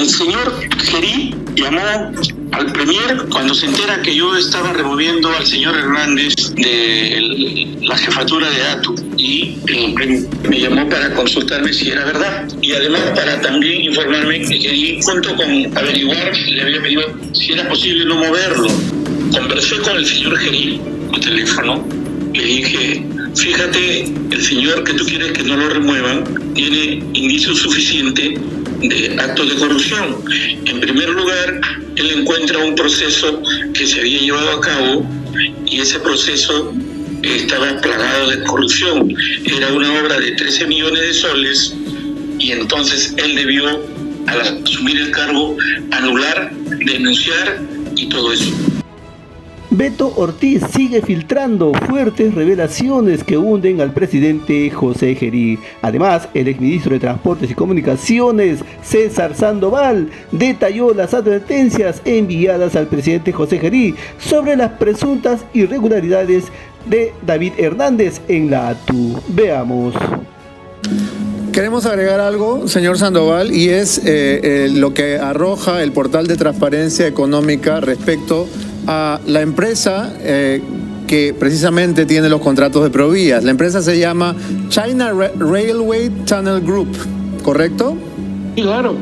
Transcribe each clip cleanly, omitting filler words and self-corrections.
El señor Gerí llamó al Premier cuando se entera que yo estaba removiendo al señor Hernández de la jefatura de ATU, y me llamó para consultarme si era verdad, y además para también informarme que Gerí, junto con averiguar, le había pedido si era posible no moverlo. Conversé con el señor Gerí por teléfono, le dije: fíjate, el señor que tú quieres que no lo remuevan tiene indicios suficientes de actos de corrupción. En primer lugar, él encuentra un proceso que se había llevado a cabo y ese proceso estaba plagado de corrupción. Era una obra de 13 millones de soles, y entonces él debió, al asumir el cargo, anular, denunciar y todo eso. Beto Ortiz sigue filtrando fuertes revelaciones que hunden al presidente José Gerí. Además, el exministro de Transportes y Comunicaciones, César Sandoval, detalló las advertencias enviadas al presidente José Gerí sobre las presuntas irregularidades de David Hernández en la ATU. Veamos. Queremos agregar algo, señor Sandoval, y es lo que arroja el portal de transparencia económica respecto a la empresa que precisamente tiene los contratos de Provías. La empresa se llama China Railway Tunnel Group, ¿correcto? Sí, claro.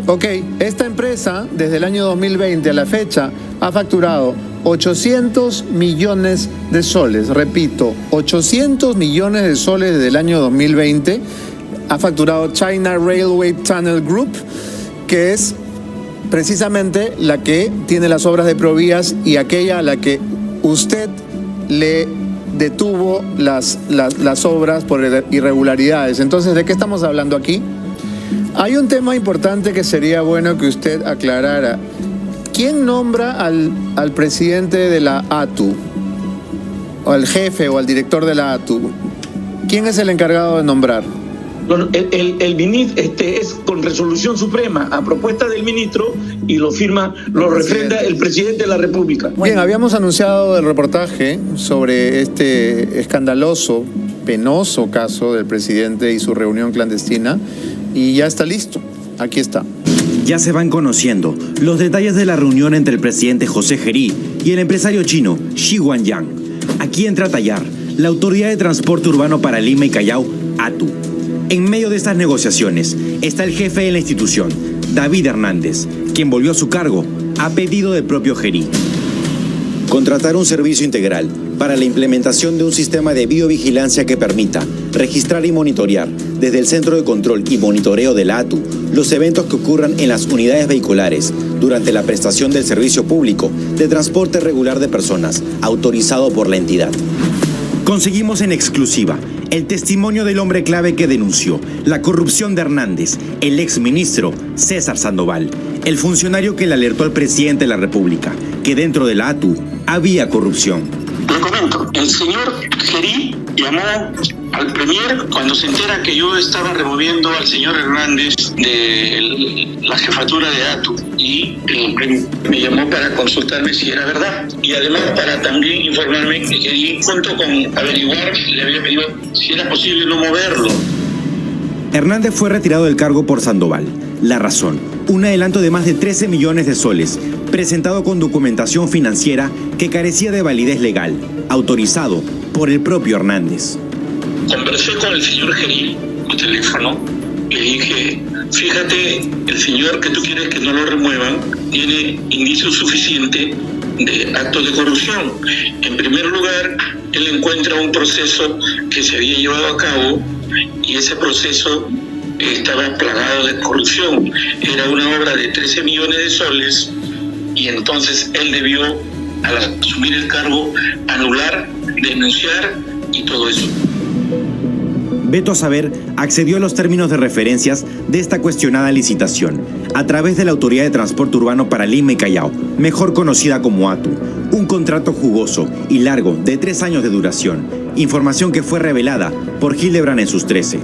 Ok, esta empresa desde el año 2020 a la fecha ha facturado 800 millones de soles. Repito, 800 millones de soles desde el año 2020 ha facturado China Railway Tunnel Group, que es precisamente la que tiene las obras de Provías y aquella a la que usted le detuvo las obras por irregularidades. Entonces, ¿de qué estamos hablando aquí? Hay un tema importante que sería bueno que usted aclarara. ¿Quién nombra al presidente de la ATU? O al jefe o al director de la ATU. ¿Quién es el encargado de nombrar? El ministro es con resolución suprema a propuesta del ministro, y lo firma, lo refrenda el presidente de la República. Bien, habíamos anunciado el reportaje sobre este escandaloso, penoso caso del presidente y su reunión clandestina, y ya está listo. Aquí está. Ya se van conociendo los detalles de la reunión entre el presidente José Gerí y el empresario chino Xi Guangyan. Aquí entra a tallar la Autoridad de Transporte Urbano para Lima y Callao, ATU. En medio de estas negociaciones está el jefe de la institución, David Hernández, quien volvió a su cargo a pedido del propio Gerí. Contratar un servicio integral para la implementación de un sistema de biovigilancia que permita registrar y monitorear desde el Centro de Control y Monitoreo de la ATU los eventos que ocurran en las unidades vehiculares durante la prestación del servicio público de transporte regular de personas autorizado por la entidad. Conseguimos en exclusiva el testimonio del hombre clave que denunció la corrupción de Hernández, el exministro César Sandoval, el funcionario que le alertó al presidente de la República que dentro de la ATU había corrupción. Le comento, el señor Gerí llamó al Premier cuando se entera que yo estaba removiendo al señor Hernández de la jefatura de ATU, y me llamó para consultarme si era verdad, y además para también informarme que Gerí, junto con averiguar, le había pedido si era posible no moverlo. Hernández fue retirado del cargo por Sandoval. La razón: un adelanto de más de 13 millones de soles, presentado con documentación financiera que carecía de validez legal, autorizado por el propio Hernández. Conversé con el señor Gerí por teléfono, le dije: fíjate, el señor que tú quieres que no lo remuevan tiene indicios suficientes de actos de corrupción. En primer lugar, él encuentra un proceso que se había llevado a cabo y ese proceso estaba plagado de corrupción. Era una obra de 13 millones de soles, y entonces él debió, al asumir el cargo, anular, denunciar y todo eso. Beto Saber accedió a los términos de referencias de esta cuestionada licitación a través de la Autoridad de Transporte Urbano para Lima y Callao, mejor conocida como ATU, un contrato jugoso y largo de 3 años de duración, información que fue revelada por Hildebrand en sus 13.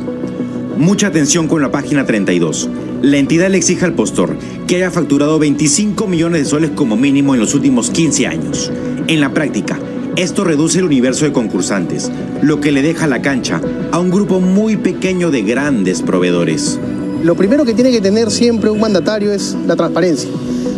Mucha atención con la página 32. La entidad le exige al postor que haya facturado 25 millones de soles como mínimo en los últimos 15 años. En la práctica, esto reduce el universo de concursantes, lo que le deja la cancha a un grupo muy pequeño de grandes proveedores. Lo primero que tiene que tener siempre un mandatario es la transparencia.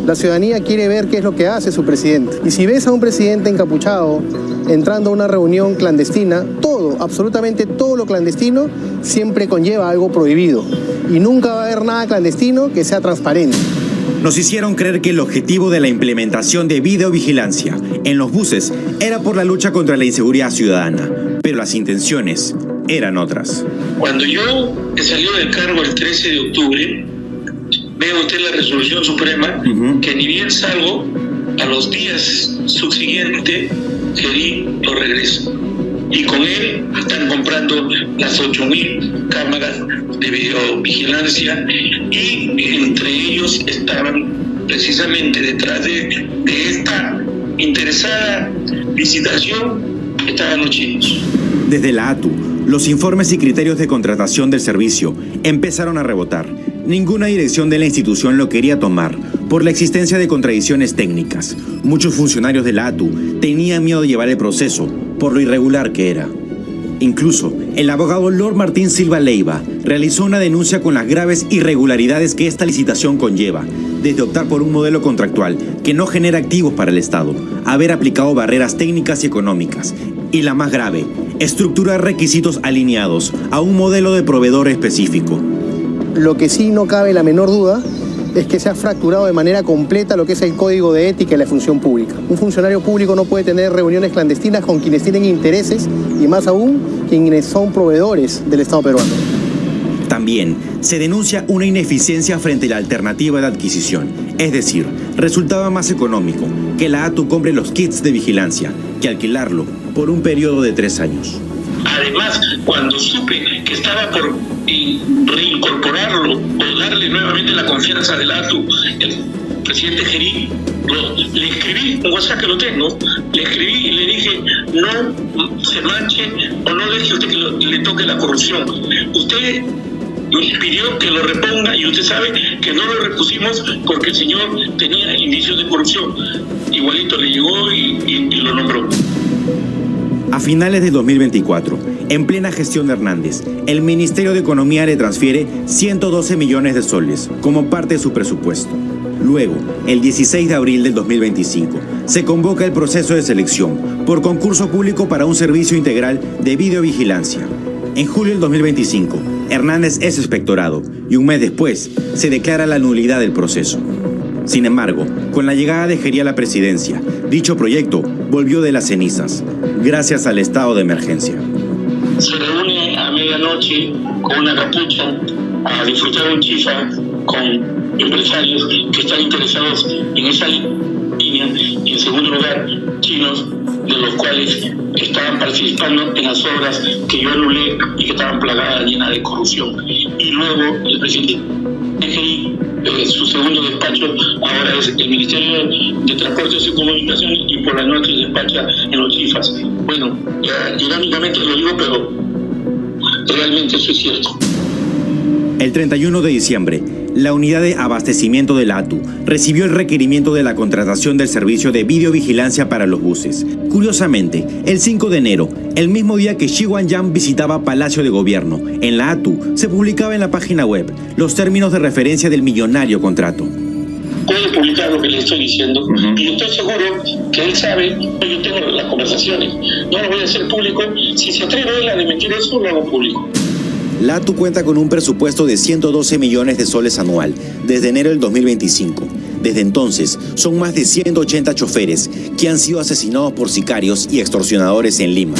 La ciudadanía quiere ver qué es lo que hace su presidente. Y si ves a un presidente encapuchado entrando a una reunión clandestina, todo, absolutamente todo lo clandestino siempre conlleva algo prohibido. Y nunca va a haber nada clandestino que sea transparente. Nos hicieron creer que el objetivo de la implementación de videovigilancia en los buses era por la lucha contra la inseguridad ciudadana, pero las intenciones eran otras. Cuando yo salió del cargo el 13 de octubre, veo usted la resolución suprema, que ni bien salgo, a los días subsiguientes, Gerí lo regresa. Y con él están comprando las 8.000 cámaras de videovigilancia y entre ellos estaban precisamente detrás de esta interesada licitación, estaban los chinos. Desde la ATU, los informes y criterios de contratación del servicio empezaron a rebotar. Ninguna dirección de la institución lo quería tomar por la existencia de contradicciones técnicas. Muchos funcionarios de la ATU tenían miedo de llevar el proceso por lo irregular que era. Incluso, el abogado Lord Martín Silva Leiva realizó una denuncia con las graves irregularidades que esta licitación conlleva, desde optar por un modelo contractual que no genera activos para el Estado, haber aplicado barreras técnicas y económicas, y la más grave, estructurar requisitos alineados a un modelo de proveedor específico. Lo que sí no cabe la menor duda es que se ha fracturado de manera completa lo que es el código de ética de la función pública. Un funcionario público no puede tener reuniones clandestinas con quienes tienen intereses y más aún quienes son proveedores del Estado peruano. También se denuncia una ineficiencia frente a la alternativa de adquisición, es decir, resultaba más económico que la ATU compre los kits de vigilancia que alquilarlo por un periodo de 3 años. Además, cuando supe que estaba por reincorporarlo o darle nuevamente la confianza del ATU, el presidente Gerí, le escribí un WhatsApp que lo tengo, le escribí y le dije, no se manche o no deje usted que le toque la corrupción. Usted nos pidió que lo reponga y usted sabe que no lo repusimos porque el señor tenía indicios de corrupción. Igualito le llegó y lo nombró. A finales de 2024, en plena gestión de Hernández, el Ministerio de Economía le transfiere 112 millones de soles como parte de su presupuesto. Luego, el 16 de abril del 2025, se convoca el proceso de selección por concurso público para un servicio integral de videovigilancia. En julio del 2025, Hernández es expectorado y un mes después se declara la nulidad del proceso. Sin embargo, con la llegada de Gerí a la presidencia, dicho proyecto volvió de las cenizas, gracias al estado de emergencia. Se reúne a medianoche con una capucha a disfrutar un chifa con empresarios que están interesados en esa línea y en segundo lugar chinos de los cuales estaban participando en las obras que yo anulé y que estaban plagadas, llenas de corrupción. Y luego el presidente Gerí, su segundo despacho ahora es el Ministerio de Transportes y Comunicaciones y por la noche despacha en los chifas. Bueno, irónicamente lo digo, pero realmente eso es cierto. El 31 de diciembre, la unidad de abastecimiento de la ATU recibió el requerimiento de la contratación del servicio de videovigilancia para los buses. Curiosamente, el 5 de enero, el mismo día que Xi Guangyan visitaba Palacio de Gobierno, en la ATU se publicaba en la página web los términos de referencia del millonario contrato. Puede publicar lo que le estoy diciendo y estoy seguro que él sabe que yo tengo las conversaciones. No lo voy a hacer público. Si se atreve él a desmentir eso, lo hago público. La ATU cuenta con un presupuesto de 112 millones de soles anual desde enero del 2025. Desde entonces, son más de 180 choferes que han sido asesinados por sicarios y extorsionadores en Lima.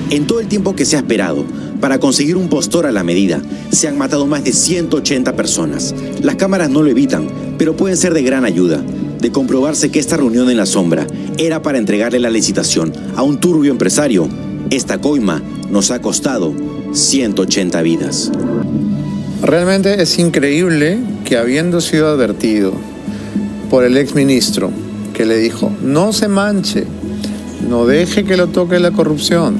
En todo el tiempo que se ha esperado para conseguir un postor a la medida, se han matado más de 180 personas. Las cámaras no lo evitan, pero pueden ser de gran ayuda. De comprobarse que esta reunión en la sombra era para entregarle la licitación a un turbio empresario, esta coima nos ha costado 180 vidas. Realmente es increíble que, habiendo sido advertido por el exministro, que le dijo, no se manche, no deje que lo toque la corrupción,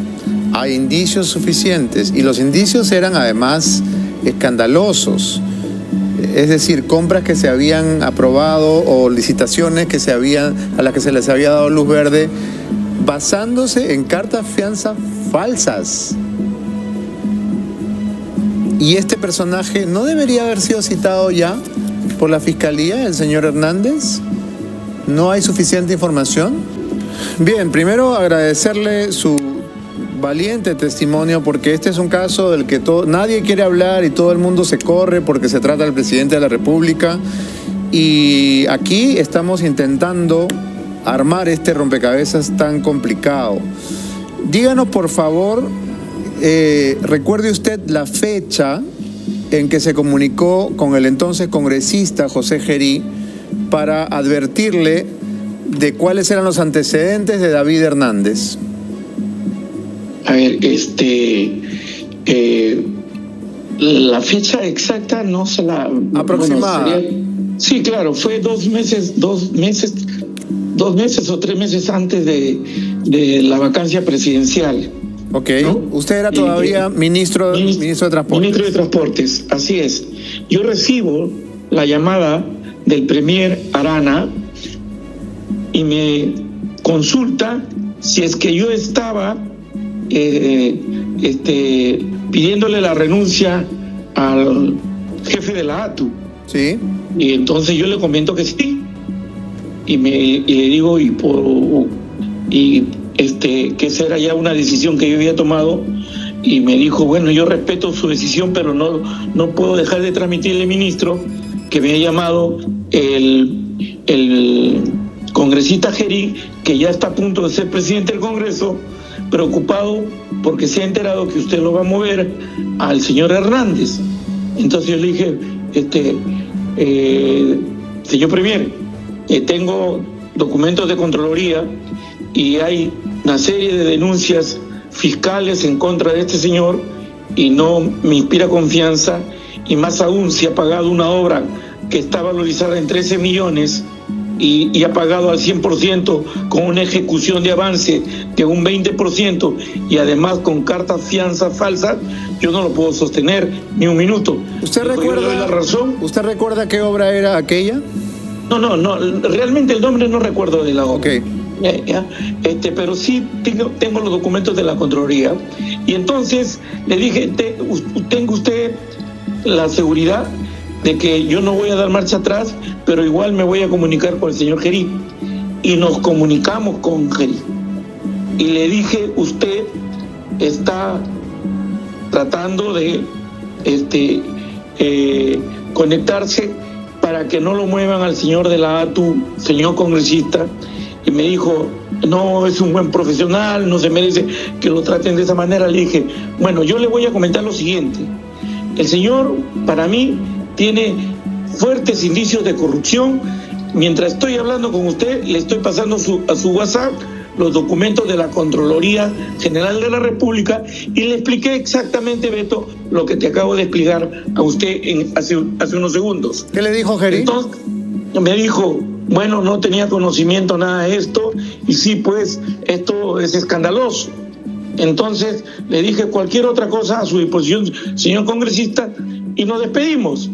hay indicios suficientes, y los indicios eran además escandalosos, es decir, compras que se habían aprobado o licitaciones que a las que se les había dado luz verde, basándose en cartas fianza falsas. ¿Y este personaje no debería haber sido citado ya por la Fiscalía, el señor Hernández? ¿No hay suficiente información? Bien, primero agradecerle su valiente testimonio, porque este es un caso del que nadie quiere hablar y todo el mundo se corre porque se trata del presidente de la República. Y aquí estamos intentando armar este rompecabezas tan complicado. Díganos, por favor, recuerde usted la fecha en que se comunicó con el entonces congresista José Gerí para advertirle de cuáles eran los antecedentes de David Hernández. A ver, la fecha exacta no se la... Aproximada. Sí, claro, fue 2 meses o 3 meses antes de la vacancia presidencial. Ok, ¿no? Usted era todavía ministro de Transportes. Ministro de Transportes, así es. Yo recibo la llamada del premier Arana y me consulta si es que yo estaba pidiéndole la renuncia al jefe de la ATU. Sí. Y entonces yo le comento que sí. Y le digo, que esa era ya una decisión que yo había tomado. Y me dijo, bueno, yo respeto su decisión, pero no puedo dejar de transmitirle, ministro, que me ha llamado el congresista Gerí, que ya está a punto de ser presidente del Congreso, preocupado porque se ha enterado que usted lo va a mover al señor Hernández. Entonces yo le dije, señor premier, tengo documentos de Contraloría y hay una serie de denuncias fiscales en contra de este señor y no me inspira confianza, y más aún si ha pagado una obra que está valorizada en 13 millones y ha pagado al 100% con una ejecución de avance de un 20% y además con cartas fianza falsas, yo no lo puedo sostener ni un minuto. ¿Usted le doy la razón? ¿Usted recuerda qué obra era aquella? No, realmente el nombre no recuerdo de la obra. Okay. Pero sí tengo los documentos de la Contraloría. Y entonces le dije, tenga usted la seguridad de que yo no voy a dar marcha atrás, pero igual me voy a comunicar con el señor Gerí. Y nos comunicamos con Gerí. Y le dije, usted está tratando de conectarse para que no lo muevan al señor de la ATU, señor congresista. Y me dijo, no, es un buen profesional, no se merece que lo traten de esa manera. Le dije, bueno, yo le voy a comentar lo siguiente. El señor, para mí, tiene fuertes indicios de corrupción. Mientras estoy hablando con usted, le estoy pasando a su WhatsApp los documentos de la Contraloría General de la República y le expliqué exactamente, Beto, lo que te acabo de explicar a usted hace unos segundos. ¿Qué le dijo Gerí? Entonces, me dijo, bueno, no tenía conocimiento nada de esto y sí, pues, esto es escandaloso. Entonces, le dije cualquier otra cosa a su disposición, señor congresista, y nos despedimos.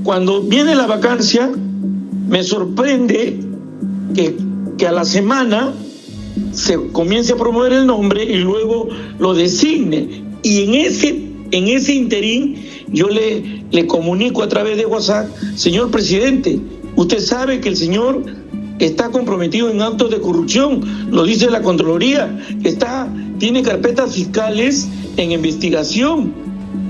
Cuando viene la vacancia, me sorprende que a la semana se comience a promover el nombre y luego lo designe. Y en ese interín yo le comunico a través de WhatsApp, señor presidente, usted sabe que el señor está comprometido en actos de corrupción, lo dice la Contraloría, tiene carpetas fiscales en investigación.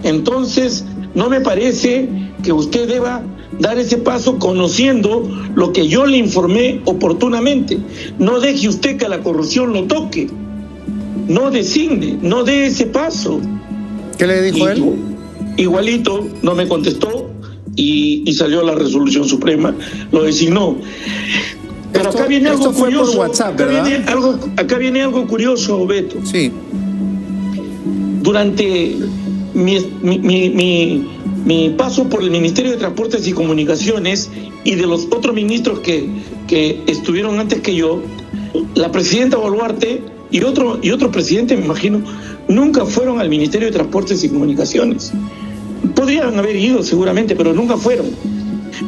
Entonces, no me parece que usted deba dar ese paso conociendo lo que yo le informé oportunamente. No deje usted que la corrupción lo toque, no designe, no dé ese paso. ¿Qué le dijo él? Igualito, no me contestó y salió la resolución suprema, lo designó. Pero acá viene algo curioso. Fue por WhatsApp, ¿verdad? Acá viene algo curioso, Beto. Sí. Durante mi paso por el Ministerio de Transportes y Comunicaciones y de los otros ministros que estuvieron antes que yo, la presidenta Boluarte y otro presidente, me imagino, nunca fueron al Ministerio de Transportes y Comunicaciones. Podrían haber ido seguramente, pero nunca fueron.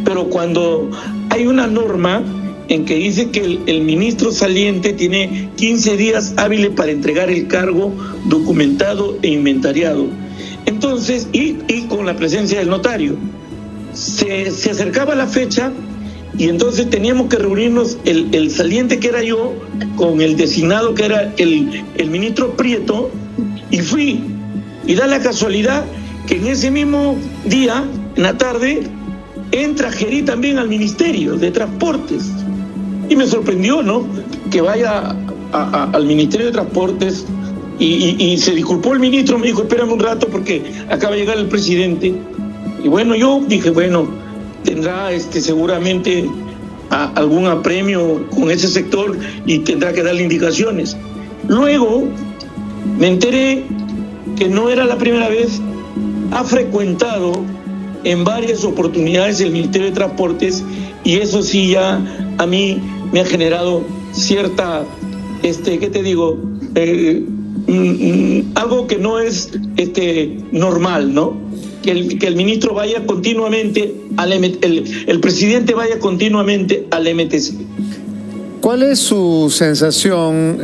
Pero cuando hay una norma en que dice que el ministro saliente tiene 15 días hábiles para entregar el cargo documentado e inventariado, Entonces, y con la presencia del notario. Se acercaba la fecha y entonces teníamos que reunirnos el saliente que era yo con el designado que era el ministro Prieto, y fui. Y da la casualidad que en ese mismo día, en la tarde, entra Gerí también al Ministerio de Transportes. Y me sorprendió, ¿no?, que vaya al Ministerio de Transportes y se disculpó el ministro, me dijo, espérame un rato porque acaba de llegar el presidente. Y bueno, yo dije, bueno, tendrá seguramente algún apremio con ese sector y tendrá que darle indicaciones. Luego me enteré que no era la primera vez, ha frecuentado en varias oportunidades el Ministerio de Transportes, y eso sí ya a mí me ha generado cierta, ¿qué te digo? Algo que no es normal, ¿no? Que el ministro vaya continuamente el presidente vaya continuamente al MTC. ¿Cuál es su sensación,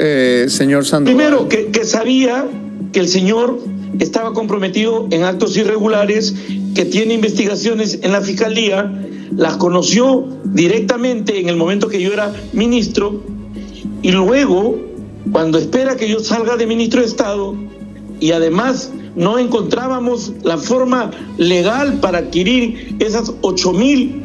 señor Sandoval? Primero, que sabía que el señor estaba comprometido en actos irregulares, que tiene investigaciones en la Fiscalía, las conoció directamente en el momento que yo era ministro, y luego, cuando espera que yo salga de ministro de Estado, y además no encontrábamos la forma legal para adquirir esas 8,000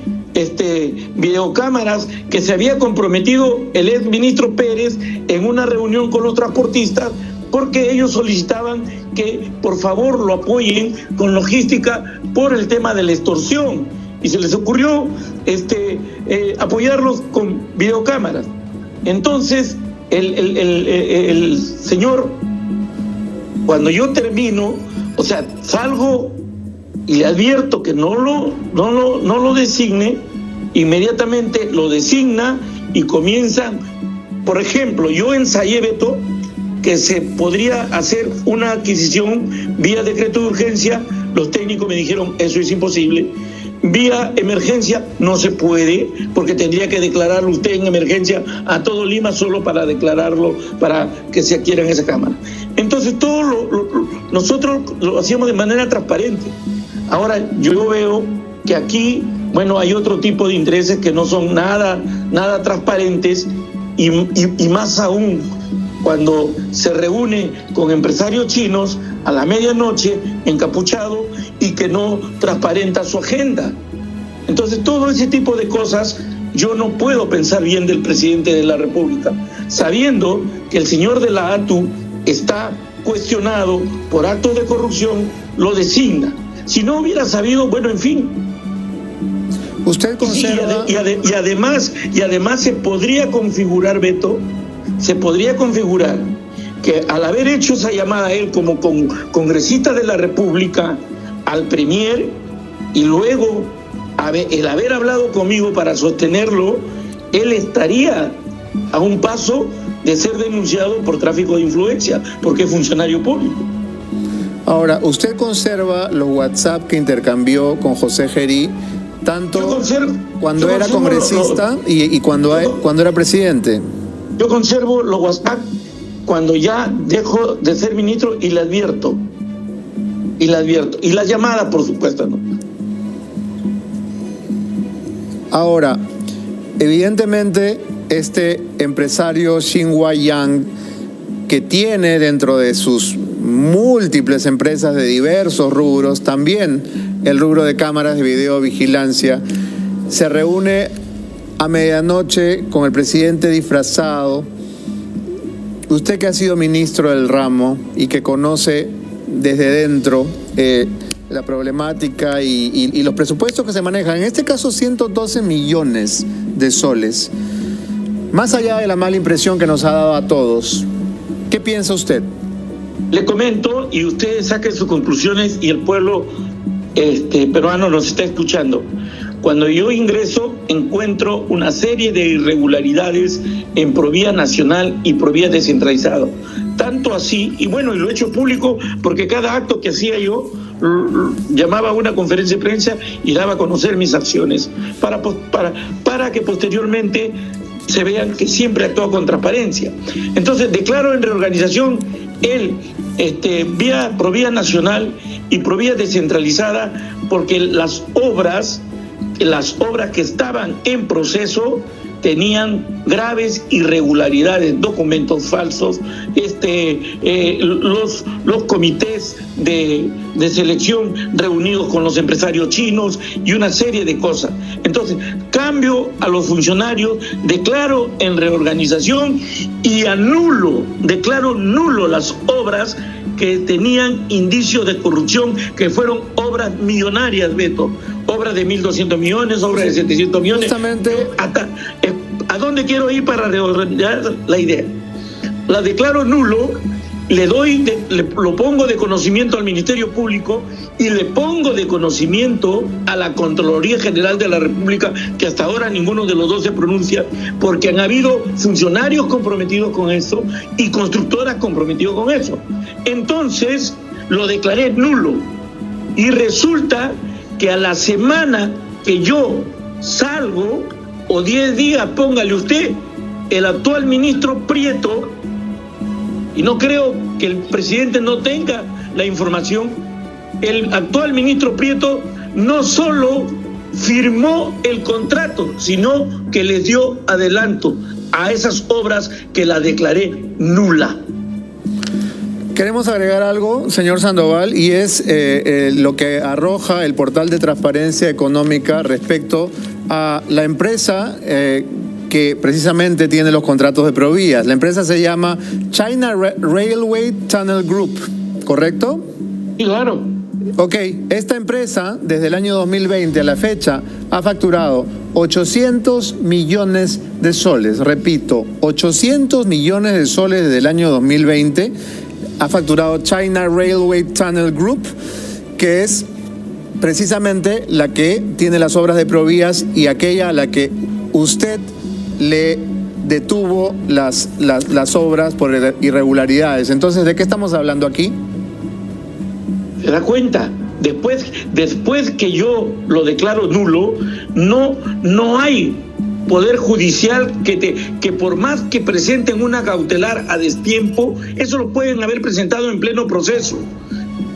videocámaras que se había comprometido el ex ministro Pérez en una reunión con los transportistas, porque ellos solicitaban que por favor lo apoyen con logística por el tema de la extorsión, y se les ocurrió apoyarlos con videocámaras. Entonces el señor, cuando yo termino, o sea, salgo y le advierto que no lo designe, inmediatamente lo designa y comienza. Por ejemplo, yo ensayé, Beto, que se podría hacer una adquisición vía decreto de urgencia. Los técnicos me dijeron, eso es imposible. Vía emergencia no se puede, porque tendría que declararlo usted en emergencia a todo Lima solo para declararlo, para que se adquieran esa cámara. Entonces nosotros lo hacíamos de manera transparente. Ahora yo veo que aquí, bueno, hay otro tipo de intereses que no son nada transparentes, y más aún cuando se reúne con empresarios chinos a la medianoche encapuchado y que no transparenta su agenda. Entonces todo ese tipo de cosas yo no puedo pensar bien del presidente de la República, sabiendo que el señor de la ATU está cuestionado por actos de corrupción, lo designa. Si no hubiera sabido, bueno, en fin. Usted conserva... Y además se podría configurar, Beto, que al haber hecho esa llamada a él como congresista de la República al Premier, y luego el haber hablado conmigo para sostenerlo, él estaría a un paso de ser denunciado por tráfico de influencia, porque es funcionario público. Ahora, ¿usted conserva los WhatsApp que intercambió con José Gerí, tanto cuando era congresista y cuando era presidente? Yo conservo los WhatsApp cuando ya dejo de ser ministro, y le advierto. Y las llamadas, por supuesto, ¿no? Ahora, evidentemente, este empresario Xinhua Yang, que tiene dentro de sus múltiples empresas de diversos rubros, también el rubro de cámaras de videovigilancia, se reúne a medianoche con el presidente disfrazado. Usted, que ha sido ministro del ramo y que conoce desde dentro la problemática y los presupuestos que se manejan, en este caso 112 millones de soles, más allá de la mala impresión que nos ha dado a todos, ¿qué piensa usted? Le comento, y ustedes saquen sus conclusiones, y el pueblo peruano nos está escuchando. Cuando yo ingreso, encuentro una serie de irregularidades en Provía Nacional y Provía Descentralizado. Tanto así, y bueno, y lo he hecho público, porque cada acto que hacía yo llamaba a una conferencia de prensa y daba a conocer mis acciones, para que posteriormente se vean que siempre actúo con transparencia. Entonces declaro en reorganización él, vía Provía Nacional y Provía Descentralizada, porque las obras que estaban en proceso tenían graves irregularidades, documentos falsos, los comités de selección reunidos con los empresarios chinos y una serie de cosas. Entonces, cambio a los funcionarios, declaro en reorganización y declaro nulo las obras que tenían indicios de corrupción, que fueron obras millonarias, Beto, obras de 1.200 millones, obras de 700 millones. Justamente. ¿A dónde quiero ir para reorganizar la idea? La declaro nulo, lo pongo de conocimiento al Ministerio Público y le pongo de conocimiento a la Contraloría General de la República, que hasta ahora ninguno de los dos se pronuncia, porque han habido funcionarios comprometidos con eso y constructoras comprometidos con eso. Entonces, lo declaré nulo y resulta que a la semana que yo salgo, o 10 días, póngale usted, el actual ministro Prieto, y no creo que el presidente no tenga la información, el actual ministro Prieto no solo firmó el contrato, sino que les dio adelanto a esas obras que la declaré nula. Queremos agregar algo, señor Sandoval, y es lo que arroja el portal de transparencia económica respecto a la empresa que precisamente tiene los contratos de Provías. La empresa se llama China Railway Tunnel Group, ¿correcto? Sí, claro. Ok, esta empresa desde el año 2020 a la fecha ha facturado 800 millones de soles. Repito, 800 millones de soles desde el año 2020 ha facturado China Railway Tunnel Group, que es precisamente la que tiene las obras de Provías y aquella a la que usted le detuvo las obras por irregularidades. Entonces, ¿de qué estamos hablando aquí? ¿Se da cuenta? Después que yo lo declaro nulo, no hay poder judicial que por más que presenten una cautelar a destiempo, eso lo pueden haber presentado en pleno proceso.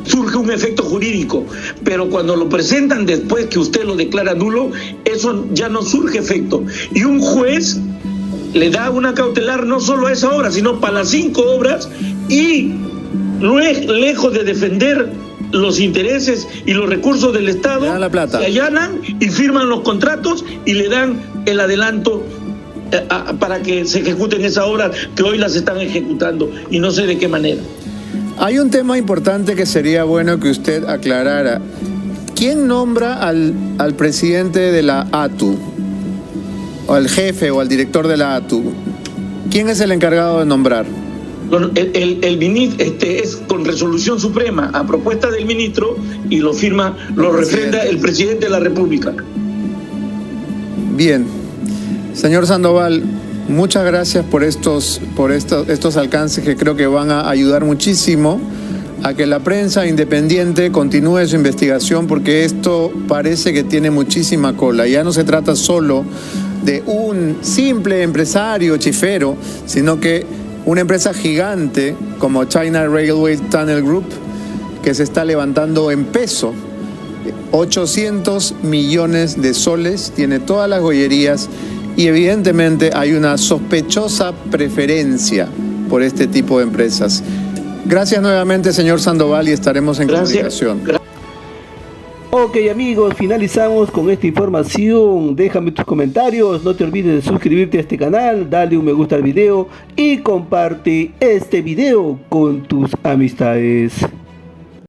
Surge un efecto jurídico, pero cuando lo presentan después que usted lo declara nulo, eso ya no surge efecto. Y un juez le da una cautelar no solo a esa obra, sino para las 5 obras, y lejos de defender los intereses y los recursos del Estado, le dan la plata, se allanan y firman los contratos y le dan el adelanto para que se ejecuten esas obras que hoy las están ejecutando, y no sé de qué manera. Hay un tema importante que sería bueno que usted aclarara. ¿Quién nombra al presidente de la ATU? O al jefe o al director de la ATU. ¿Quién es el encargado de nombrar? El ministro es con resolución suprema a propuesta del ministro, y lo firma, lo refrenda el presidente de la República. Bien. Señor Sandoval, muchas gracias por estos alcances que creo que van a ayudar muchísimo a que la prensa independiente continúe su investigación, porque esto parece que tiene muchísima cola. Ya no se trata solo de un simple empresario chifero, sino que una empresa gigante como China Railway Tunnel Group, que se está levantando en peso 800 millones de soles, tiene todas las joyerías, y evidentemente hay una sospechosa preferencia por este tipo de empresas. Gracias nuevamente, señor Sandoval, y estaremos en comunicación. Ok, amigos, finalizamos con esta información. Déjame tus comentarios, no te olvides de suscribirte a este canal, dale un me gusta al video y comparte este video con tus amistades.